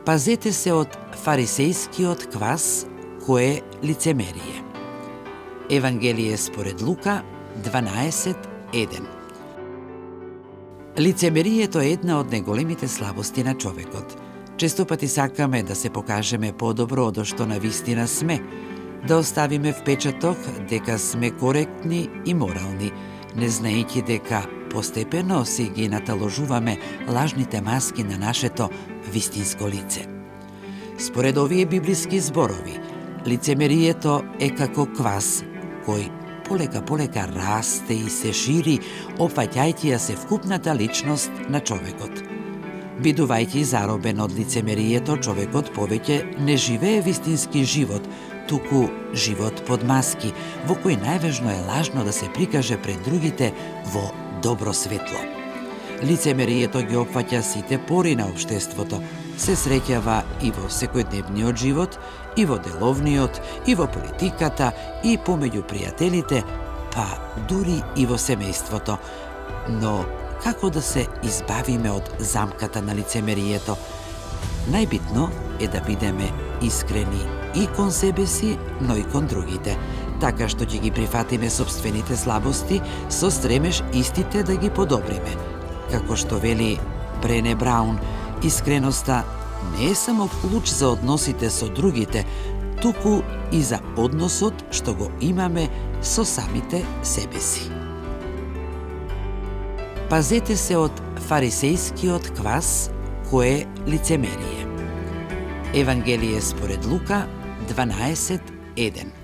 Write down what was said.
Пазете се од фарисејскиот квас, кој е лицемерие. Евангелие според Лука 12:1. Лицемерието е една од најголемите слабости на човекот. Често пати сакаме да се покажеме подобро од што навистина сме, да оставиме впечаток дека сме коректни и морални, не знаејќи дека постепено си ги наталожуваме лажните маски на нашето вистинско лице. Според овие библиски зборови, лицемерието е како квас, кој полека расте и се шири, опфаќајќи ја се вкупната личност на човекот. Бидувајќи заробен од лицемерието, човекот повеќе не живее вистински живот, туку живот под маски, во кој најважно е лажно да се прикаже пред другите во добро светло. Лицемерието ги опфаќа сите пори на општеството, се среќава и во секојдневниот живот, и во деловниот, и во политиката, и помеѓу пријателите, па дури и во семејството. Но како да се избавиме од замката на лицемерието? Најбитно е да бидеме искрени и кон себе си, но и кон другите, така што ќе ги прифатиме собствените слабости со стремеж истите да ги подобриме. Како што вели Брене Браун, искреноста не е само клуч за односите со другите, туку и за односот што го имаме со самите себе си. Пазете се од фарисејскиот квас, кој е лицемерие. Евангелие според Лука 12:1.